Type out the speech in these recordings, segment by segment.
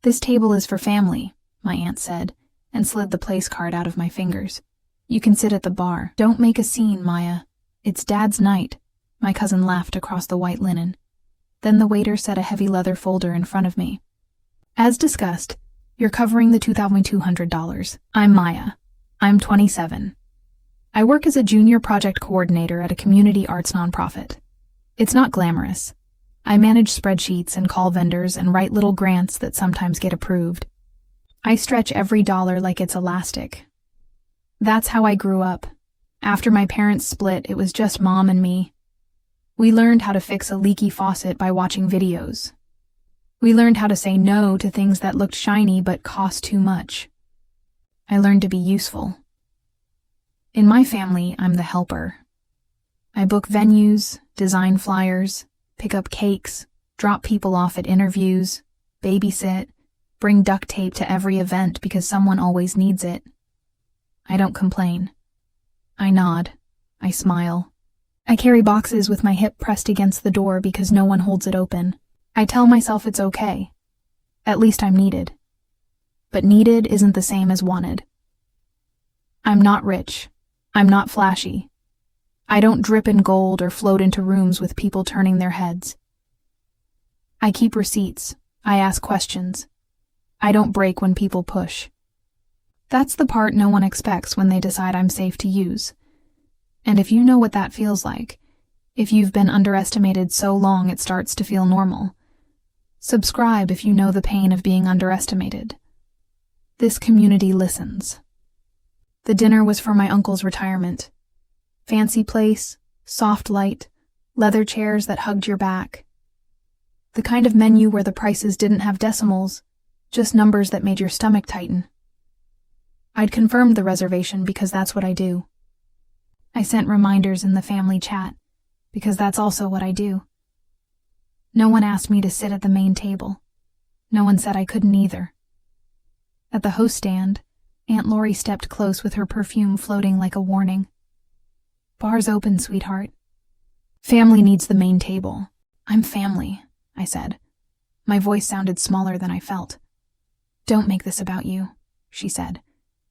"This table is for family," my aunt said, and slid the place card out of my fingers. "You can sit at the bar. Don't make a scene, Maya. It's Dad's night." My cousin laughed across the white linen. Then the waiter set a heavy leather folder in front of me. "As discussed, you're covering the $2,200. I'm Maya. I'm 27. I work as a junior project coordinator at a community arts nonprofit. It's not glamorous. I manage spreadsheets and call vendors and write little grants that sometimes get approved. I stretch every dollar like it's elastic. That's how I grew up. After my parents split, it was just Mom and me. We learned how to fix a leaky faucet by watching videos. We learned how to say no to things that looked shiny but cost too much. I learned to be useful. In my family, I'm the helper. I book venues, design flyers, pick up cakes, drop people off at interviews, babysit, bring duct tape to every event because someone always needs it. I don't complain. I nod. I smile. I carry boxes with my hip pressed against the door because no one holds it open. I tell myself it's okay. At least I'm needed. But needed isn't the same as wanted. I'm not rich. I'm not flashy. I don't drip in gold or float into rooms with people turning their heads. I keep receipts. I ask questions. I don't break when people push. That's the part no one expects when they decide I'm safe to use. And if you know what that feels like, if you've been underestimated so long it starts to feel normal, subscribe if you know the pain of being underestimated. This community listens. The dinner was for my uncle's retirement. Fancy place, soft light, leather chairs that hugged your back. The kind of menu where the prices didn't have decimals, just numbers that made your stomach tighten. I'd confirmed the reservation because that's what I do. I sent reminders in the family chat because that's also what I do. No one asked me to sit at the main table. No one said I couldn't either. At the host stand, Aunt Lori stepped close with her perfume floating like a warning. "Bar's open, sweetheart." "Family needs the main table." "I'm family," I said. My voice sounded smaller than I felt. "Don't make this about you," she said,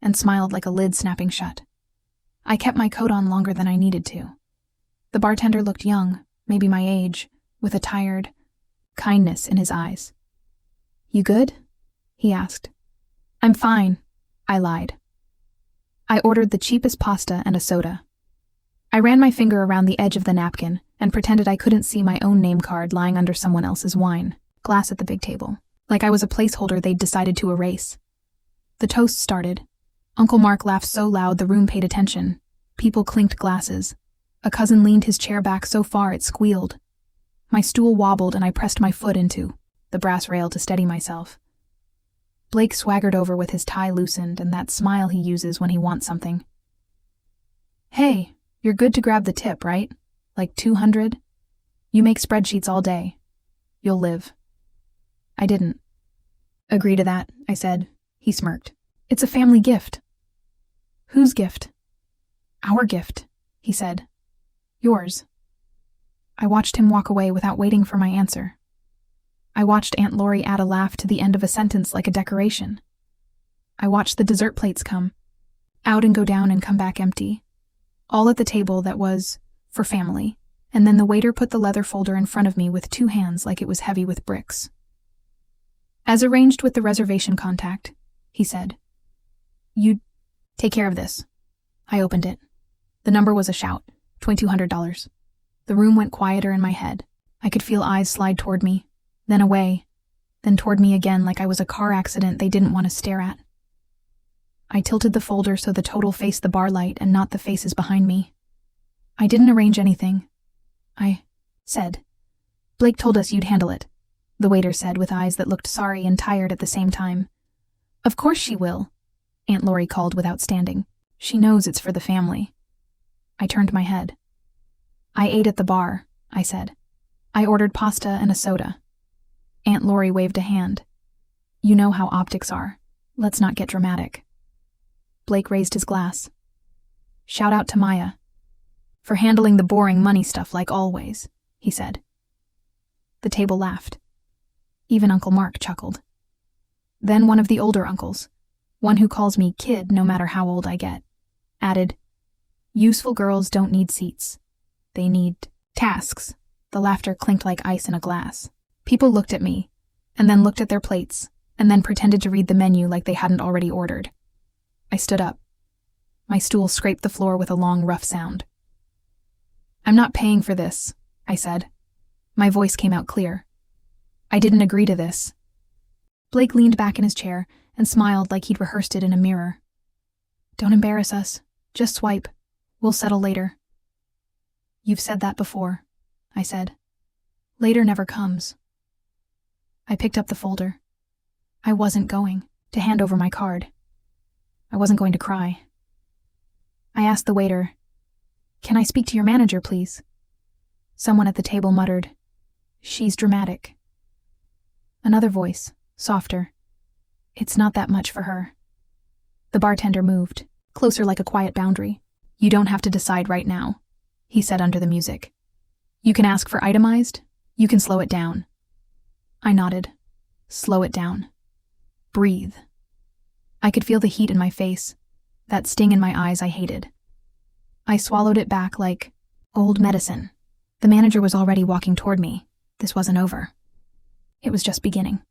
and smiled like a lid snapping shut. I kept my coat on longer than I needed to. The bartender looked young, maybe my age, with a tired kindness in his eyes. "You good?" he asked. "I'm fine," I lied. I ordered the cheapest pasta and a soda. I ran my finger around the edge of the napkin and pretended I couldn't see my own name card lying under someone else's wine glass at the big table, like I was a placeholder they'd decided to erase. The toast started. Uncle Mark laughed so loud the room paid attention. People clinked glasses. A cousin leaned his chair back so far it squealed. My stool wobbled and I pressed my foot into the brass rail to steady myself. Blake swaggered over with his tie loosened and that smile he uses when he wants something. "Hey, you're good to grab the tip, right? Like 200? You make spreadsheets all day. You'll live." I didn't. "Agree to that," I said. He smirked. "It's a family gift." "Whose gift?" "Our gift," he said. "Yours." I watched him walk away without waiting for my answer. I watched Aunt Lori add a laugh to the end of a sentence like a decoration. I watched the dessert plates come, out and go down and come back empty, all at the table that was for family, and then the waiter put the leather folder in front of me with 2 hands like it was heavy with bricks. "As arranged with the reservation contact," he said. "You take care of this." I opened it. The number was a shout, $2,200. The room went quieter in my head. I could feel eyes slide toward me, then away, then toward me again like I was a car accident they didn't want to stare at. I tilted the folder so the total faced the bar light and not the faces behind me. "I didn't arrange anything," I said. "Blake told us you'd handle it," the waiter said with eyes that looked sorry and tired at the same time. "Of course she will," Aunt Lori called without standing. "She knows it's for the family." I turned my head. "I ate at the bar," I said. "I ordered pasta and a soda." Aunt Lori waved a hand. "You know how optics are. Let's not get dramatic." Blake raised his glass. "Shout out to Maya for handling the boring money stuff like always," he said. The table laughed. Even Uncle Mark chuckled. Then one of the older uncles, one who calls me kid no matter how old I get, added, "Useful girls don't need seats. They need tasks." The laughter clinked like ice in a glass. People looked at me, and then looked at their plates, and then pretended to read the menu like they hadn't already ordered. I stood up. My stool scraped the floor with a long, rough sound. "I'm not paying for this," I said. My voice came out clear. "I didn't agree to this." Blake leaned back in his chair and smiled like he'd rehearsed it in a mirror. "Don't embarrass us. Just swipe. We'll settle later." "You've said that before," I said. "Later never comes." I picked up the folder. I wasn't going to hand over my card. I wasn't going to cry. I asked the waiter, "Can I speak to your manager, please?" Someone at the table muttered, "She's dramatic." Another voice, softer, "It's not that much for her." The bartender moved, closer like a quiet boundary. "You don't have to decide right now," he said under the music. "You can ask for itemized. You can slow it down." I nodded. Slow it down. Breathe. I could feel the heat in my face, that sting in my eyes I hated. I swallowed it back like old medicine. The manager was already walking toward me. This wasn't over. It was just beginning.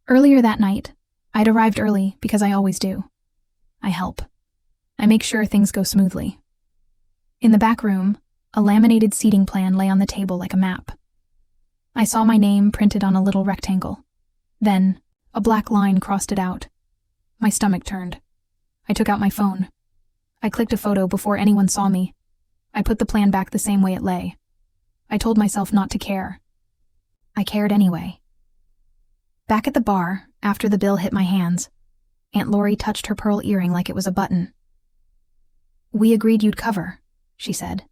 Earlier that night, I'd arrived early because I always do. I help. I make sure things go smoothly. In the back room, a laminated seating plan lay on the table like a map. I saw my name printed on a little rectangle. Then, a black line crossed it out. My stomach turned. I took out my phone. I clicked a photo before anyone saw me. I put the plan back the same way it lay. I told myself not to care. I cared anyway. Back at the bar, after the bill hit my hands, Aunt Lori touched her pearl earring like it was a button. "We agreed you'd cover," she said.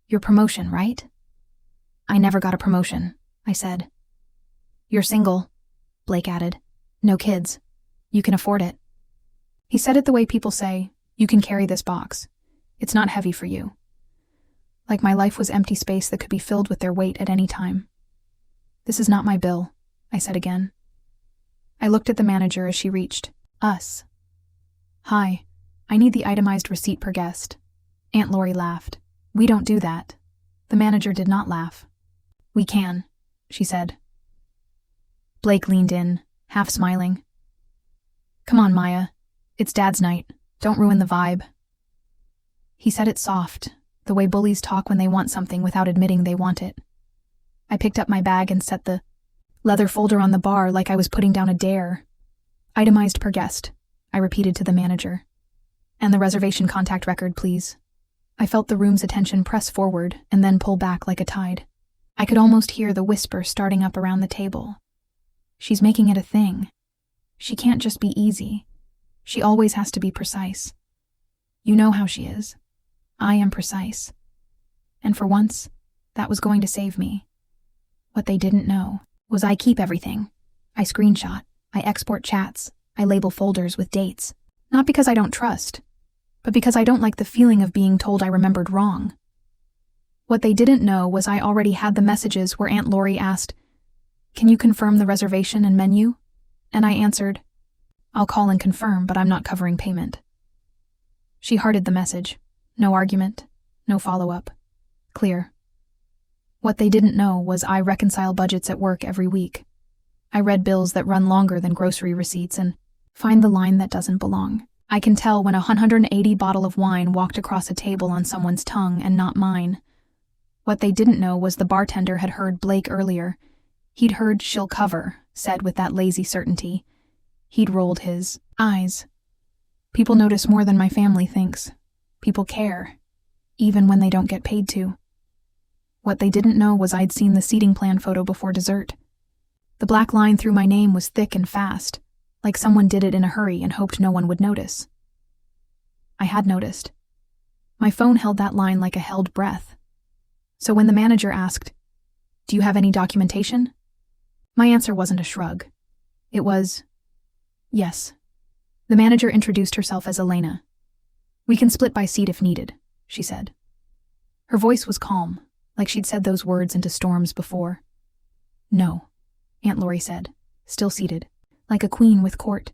"Your promotion, right?" "I never got a promotion," I said. "You're single," Blake added. "No kids. You can afford it." He said it the way people say, "You can carry this box. It's not heavy for you." Like my life was empty space that could be filled with their weight at any time. "This is not my bill," I said again. I looked at the manager as she reached us. "Hi, I need the itemized receipt per guest." Aunt Lori laughed. "We don't do that." The manager did not laugh. "We can," she said. Blake leaned in, half smiling. "Come on, Maya. It's Dad's night. Don't ruin the vibe." He said it soft, the way bullies talk when they want something without admitting they want it. I picked up my bag and set the leather folder on the bar like I was putting down a dare. "Itemized per guest," I repeated to the manager. "And the reservation contact record, please." I felt the room's attention press forward and then pull back like a tide. I could almost hear the whisper starting up around the table. "She's making it a thing. She can't just be easy. She always has to be precise. You know how she is. I am precise." And for once, that was going to save me. What they didn't know was I keep everything. I screenshot, I export chats, I label folders with dates. Not because I don't trust, but because I don't like the feeling of being told I remembered wrong. What they didn't know was I already had the messages where Aunt Lori asked, "Can you confirm the reservation and menu?" And I answered, "I'll call and confirm, but I'm not covering payment." She hearted the message. No argument, no follow-up. Clear. What they didn't know was I reconcile budgets at work every week. I read bills that run longer than grocery receipts and find the line that doesn't belong. I can tell when a 180 bottle of wine walked across a table on someone's tongue and not mine. What they didn't know was the bartender had heard Blake earlier. He'd heard "she'll cover," said with that lazy certainty. He'd rolled his eyes. People notice more than my family thinks. People care, even when they don't get paid to. What they didn't know was I'd seen the seating plan photo before dessert. The black line through my name was thick and fast, like someone did it in a hurry and hoped no one would notice. I had noticed. My phone held that line like a held breath. So when the manager asked, "Do you have any documentation?" my answer wasn't a shrug. It was, "Yes." The manager introduced herself as Elena. "We can split by seat if needed," she said. Her voice was calm, like she'd said those words into storms before. "No," Aunt Lori said, still seated. like a queen with court.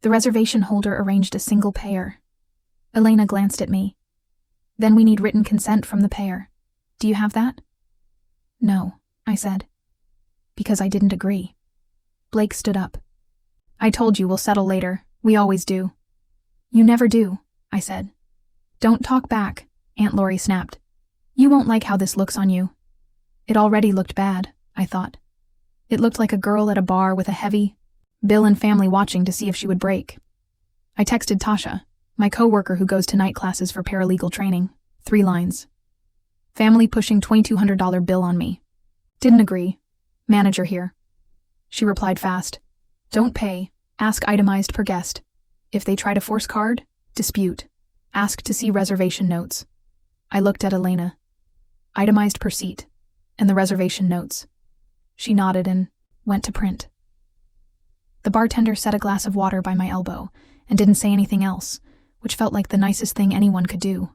The reservation holder arranged a single payer. Elena glanced at me. Then we need written consent from the payer. Do you have that? No, I said. Because I didn't agree. Blake stood up. I told you we'll settle later. We always do. You never do, I said. Don't talk back, Aunt Lori snapped. You won't like how this looks on you. It already looked bad, I thought. It looked like a girl at a bar with a heavy bill and family watching to see if she would break. I texted Tasha, my coworker who goes to night classes for paralegal training. 3 lines. Family pushing $2,200 bill on me. Didn't agree. Manager here. She replied fast. Don't pay. Ask itemized per guest. If they try to force card, dispute. Ask to see reservation notes. I looked at Elena. Itemized per seat. And the reservation notes. She nodded and went to print. The bartender set a glass of water by my elbow and didn't say anything else, which felt like the nicest thing anyone could do.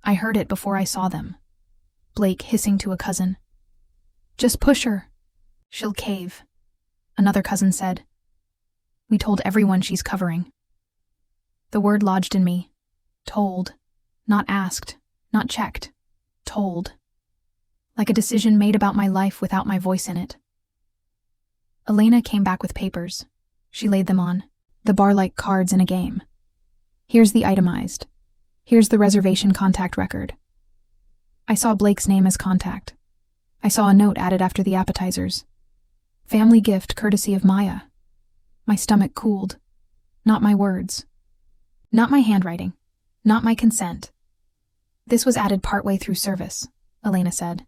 I heard it before I saw them. Blake hissing to a cousin. Just push her. She'll cave, another cousin said. We told everyone she's covering. The word lodged in me. Told. Not asked. Not checked. Told. Like a decision made about my life without my voice in it. Elena came back with papers. She laid them on, the bar-like cards in a game. Here's the itemized. Here's the reservation contact record. I saw Blake's name as contact. I saw a note added after the appetizers. Family gift courtesy of Maya. My stomach cooled. Not my words. Not my handwriting. Not my consent. This was added partway through service, Elena said.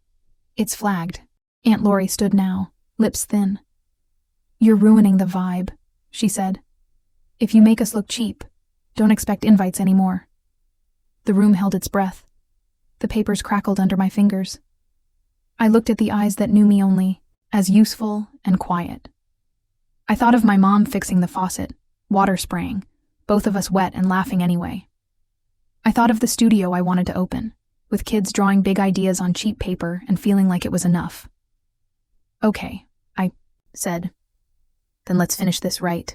It's flagged. Aunt Lori stood now, lips thin. You're ruining the vibe, she said. If you make us look cheap, don't expect invites anymore. The room held its breath. The papers crackled under my fingers. I looked at the eyes that knew me only as useful and quiet. I thought of my mom fixing the faucet, water spraying, both of us wet and laughing anyway. I thought of the studio I wanted to open, with kids drawing big ideas on cheap paper and feeling like it was enough. Okay, I said. Then let's finish this right.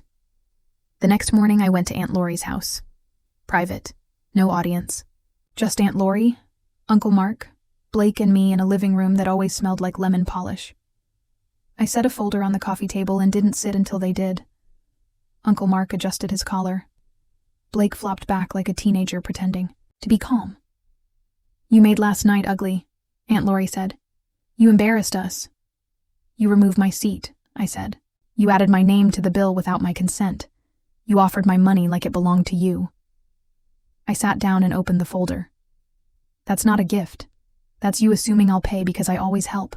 The next morning I went to Aunt Lori's house. Private. No audience. Just Aunt Lori, Uncle Mark, Blake and me in a living room that always smelled like lemon polish. I set a folder on the coffee table and didn't sit until they did. Uncle Mark adjusted his collar. Blake flopped back like a teenager pretending to be calm. You made last night ugly, Aunt Lori said. You embarrassed us. You removed my seat, I said. You added my name to the bill without my consent. You offered my money like it belonged to you. I sat down and opened the folder. That's not a gift. That's you assuming I'll pay because I always help.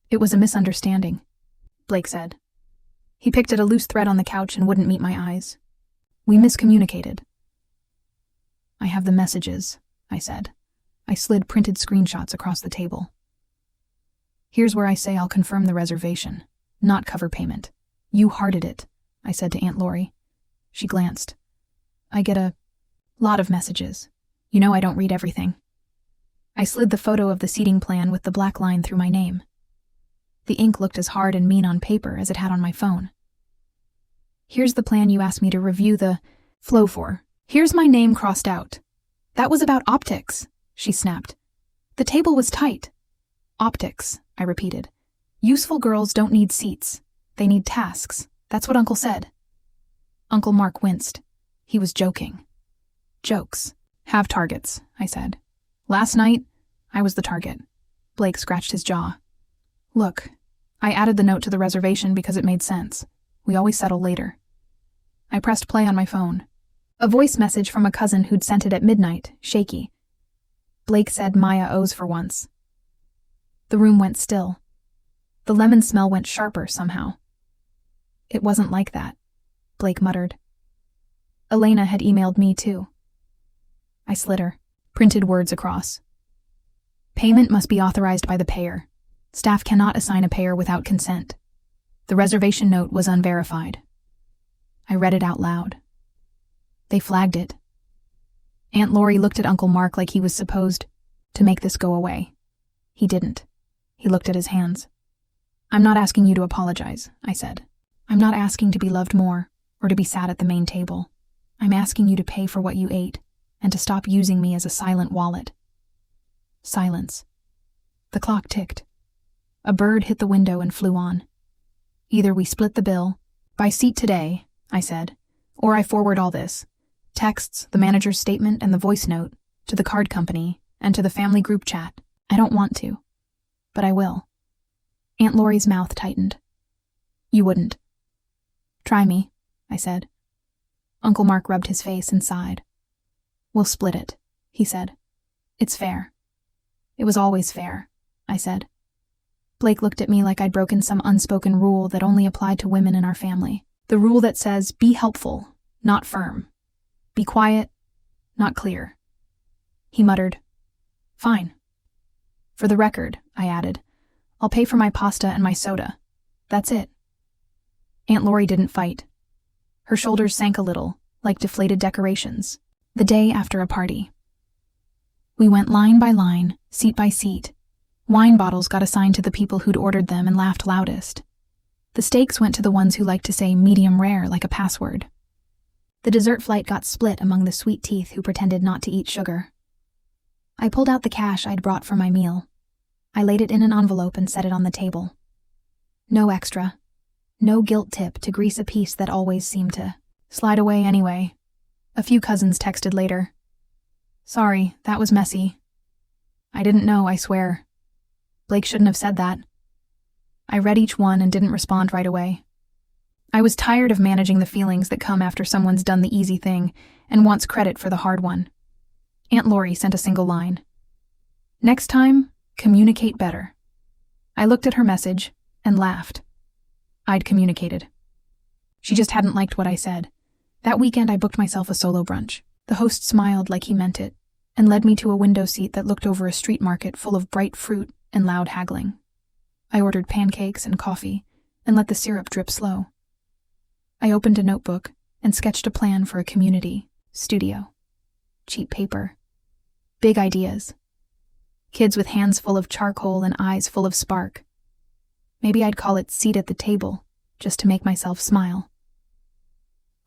It was a misunderstanding, Blake said. He picked at a loose thread on the couch and wouldn't meet my eyes. We miscommunicated. I have the messages, I said. I slid printed screenshots across the table. Here's where I say I'll confirm the reservation, not cover payment. You hearted it, I said to Aunt Lori. She glanced. I get a lot of messages. You know I don't read everything. I slid the photo of the seating plan with the black line through my name. The ink looked as hard and mean on paper as it had on my phone. Here's the plan you asked me to review the flow for. Here's my name crossed out. That was about optics, she snapped. The table was tight. Optics, I repeated. Useful girls don't need seats. They need tasks. That's what Uncle said. Uncle Mark winced. He was joking. Jokes. Have targets, I said. Last night, I was the target. Blake scratched his jaw. Look, I added the note to the reservation because it made sense. We always settle later. I pressed play on my phone. A voice message from a cousin who'd sent it at midnight, shaky. Blake said Maya owes for once. The room went still. The lemon smell went sharper somehow. It wasn't like that, Blake muttered. Elena had emailed me too. I slid her, printed words across. Payment must be authorized by the payer. Staff cannot assign a payer without consent. The reservation note was unverified. I read it out loud. They flagged it. Aunt Lori looked at Uncle Mark like he was supposed to make this go away. He didn't. He looked at his hands. I'm not asking you to apologize, I said. I'm not asking to be loved more or to be sat at the main table. I'm asking you to pay for what you ate and to stop using me as a silent wallet. Silence. The clock ticked. A bird hit the window and flew on. Either we split the bill, buy seat today, I said, or I forward all this, texts, the manager's statement, and the voice note, to the card company and to the family group chat. I don't want to, but I will. Aunt Laurie's mouth tightened. You wouldn't. Try me, I said. Uncle Mark rubbed his face and sighed. We'll split it, he said. It's fair. It was always fair, I said. Blake looked at me like I'd broken some unspoken rule that only applied to women in our family. The rule that says, be helpful, not firm. Be quiet, not clear. He muttered, Fine. For the record, I added, I'll pay for my pasta and my soda. That's it. Aunt Laurie didn't fight. Her shoulders sank a little, like deflated decorations. The day after a party. We went line by line, seat by seat. Wine bottles got assigned to the people who'd ordered them and laughed loudest. The steaks went to the ones who liked to say medium rare like a password. The dessert flight got split among the sweet teeth who pretended not to eat sugar. I pulled out the cash I'd brought for my meal. I laid it in an envelope and set it on the table. No extra. No guilt tip to grease a piece that always seemed to slide away anyway. A few cousins texted later. Sorry, that was messy. I didn't know, I swear. Blake shouldn't have said that. I read each one and didn't respond right away. I was tired of managing the feelings that come after someone's done the easy thing and wants credit for the hard one. Aunt Laurie sent a single line. Next time, communicate better. I looked at her message and laughed. I'd communicated. She just hadn't liked what I said. That weekend I booked myself a solo brunch. The host smiled like he meant it and led me to a window seat that looked over a street market full of bright fruit and loud haggling. I ordered pancakes and coffee and let the syrup drip slow. I opened a notebook and sketched a plan for a community studio. Cheap paper. Big ideas. Kids with hands full of charcoal and eyes full of spark. Maybe I'd call it Seat at the Table, just to make myself smile.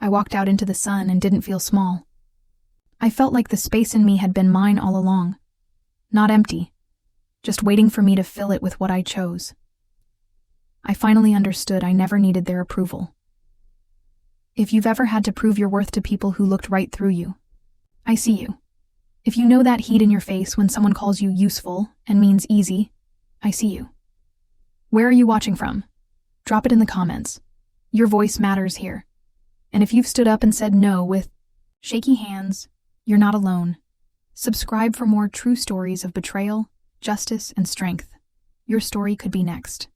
I walked out into the sun and didn't feel small. I felt like the space in me had been mine all along. Not empty, just waiting for me to fill it with what I chose. I finally understood I never needed their approval. If you've ever had to prove your worth to people who looked right through you, I see you. If you know that heat in your face when someone calls you useful and means easy, I see you. Where are you watching from? Drop it in the comments. Your voice matters here. And if you've stood up and said no with shaky hands, you're not alone. Subscribe for more true stories of betrayal, justice, and strength. Your story could be next.